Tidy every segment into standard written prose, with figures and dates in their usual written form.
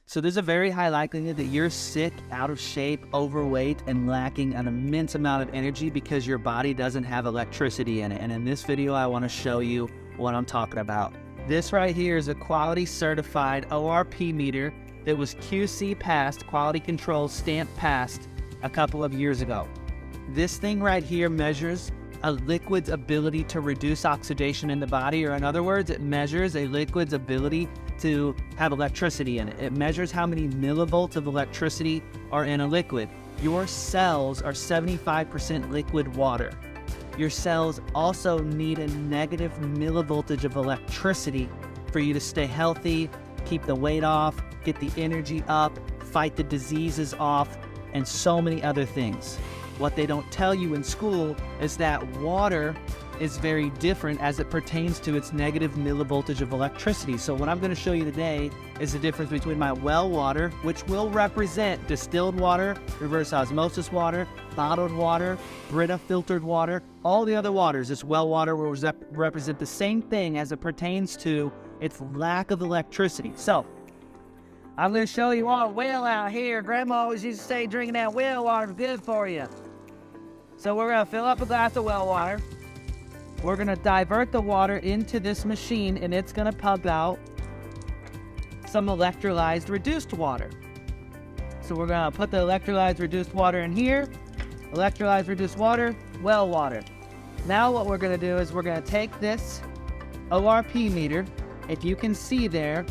So there's a very high likelihood that you're sick, out of shape, overweight, and lacking an immense amount of energy because your body doesn't have electricity in it. And in this video, I want to show you what I'm talking about. This right here is a quality certified ORP meter that was QC passed, quality control stamp passed a couple of years ago. This thing right here measures a liquid's ability to reduce oxidation in the body, or in other words, it measures a liquid's ability to have electricity in it. It measures how many millivolts of electricity are in a liquid. Your cells are 75% liquid water. Your cells also need a negative millivoltage of electricity for you to stay healthy, keep the weight off, get the energy up, fight the diseases off, and so many other things. What they don't tell you in school is that water is very different as it pertains to its negative millivoltage of electricity. So what I'm going to show you today is the difference between my well water, which will represent distilled water, reverse osmosis water, bottled water, Brita filtered water, all the other waters. This well water will represent the same thing as it pertains to its lack of electricity. So I'm going to show you all well out here. Grandma always used to say drinking that well water is good for you. So we're going to fill up a glass of well water. We're going to divert the water into this machine, and it's going to pump out some electrolyzed reduced water. So we're going to put the electrolyzed reduced water in here. Electrolyzed reduced water, well water. Now what we're going to do is we're going to take this ORP meter. If you can see there,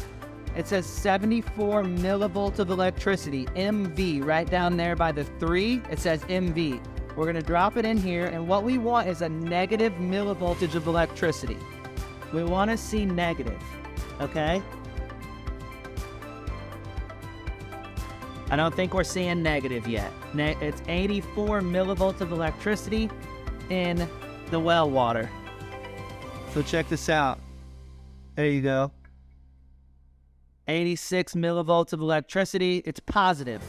it says 74 millivolts of electricity, MV, right down there by the 3, it says MV. We're going to drop it in here, and what we want is a negative millivoltage of electricity. We want to see negative, okay? I don't think we're seeing negative yet. It's 84 millivolts of electricity in the well water. So check this out. There you go. 86 millivolts of electricity. It's positive.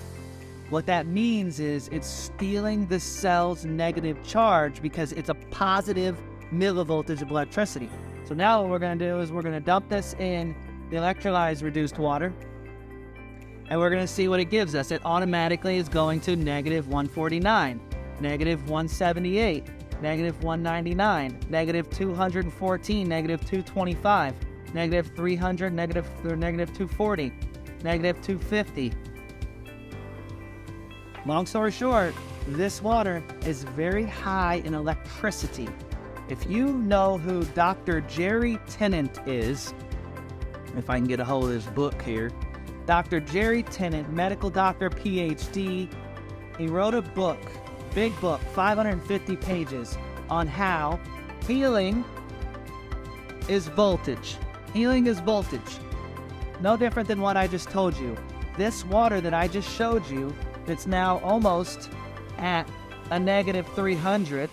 What that means is it's stealing the cell's negative charge because it's a positive millivoltage of electricity. So now what we're going to do is we're going to dump this in the electrolyzed reduced water, and we're going to see what it gives us. It automatically is going to negative 149, negative 178, negative 199, negative 214, negative 225, negative 300, negative 240, negative 250. Long story short, this water is very high in electricity. If you know who Dr. Jerry Tennant is, if I can get a hold of his book here, Dr. Jerry Tennant, medical doctor, PhD, he wrote a book, big book, 550 pages, on how healing is voltage. Healing is voltage. No different than what I just told you. This water that I just showed you, it's now almost at a negative 300,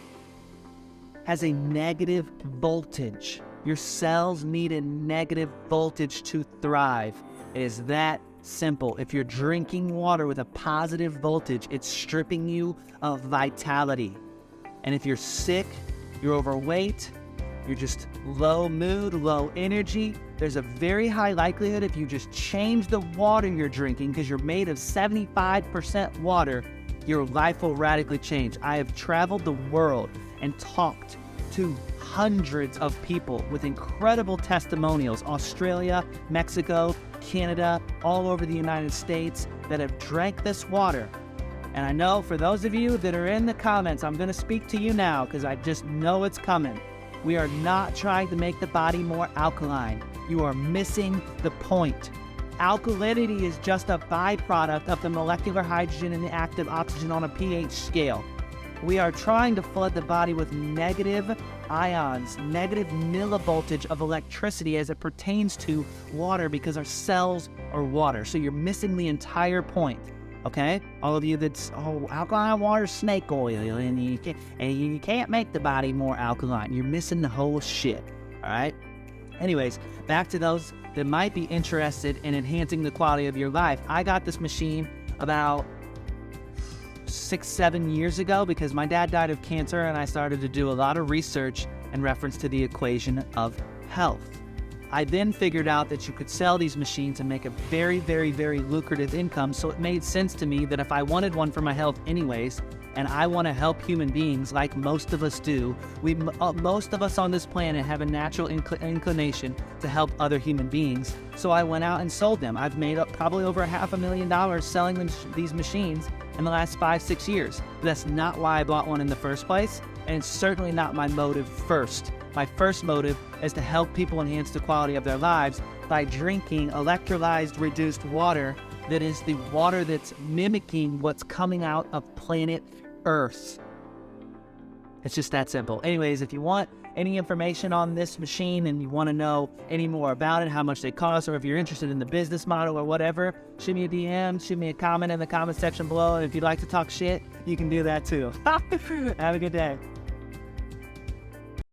has a negative voltage. Your cells need a negative voltage to thrive. It is that simple. If you're drinking water with a positive voltage, it's stripping you of vitality. And if you're sick, you're overweight, you're just low mood, low energy, there's a very high likelihood if you just change the water you're drinking, because you're made of 75% water, your life will radically change. I have traveled the world and talked to hundreds of people with incredible testimonials, Australia, Mexico, Canada, all over the United States, that have drank this water. And I know for those of you that are in the comments, I'm going to speak to you now because I just know it's coming. We are not trying to make the body more alkaline. You are missing the point. Alkalinity is just a byproduct of the molecular hydrogen and the active oxygen on a pH scale. We are trying to flood the body with negative ions, negative millivoltage of electricity as it pertains to water, because our cells are water. So you're missing the entire point. Okay, all of you that's, alkaline water, snake oil, and you can't make the body more alkaline. You're missing the whole shit, all right? Anyways, back to those that might be interested in enhancing the quality of your life. I got this machine about 6-7 years ago because my dad died of cancer, and I started to do a lot of research in reference to the equation of health. I then figured out that you could sell these machines and make a very, very, very lucrative income. So it made sense to me that if I wanted one for my health anyways, and I want to help human beings like most of us do, most of us on this planet have a natural inclination to help other human beings. So I went out and sold them. I've made up probably over $500,000 selling them these machines in the last 5-6 years. But that's not why I bought one in the first place, and it's certainly not my motive first. My first motive is to help people enhance the quality of their lives by drinking electrolyzed reduced water that is the water that's mimicking what's coming out of planet Earth. It's just that simple. Anyways, if you want any information on this machine and you want to know any more about it, how much they cost, or if you're interested in the business model or whatever, shoot me a DM, shoot me a comment in the comment section below. And if you'd like to talk shit, you can do that too. Have a good day.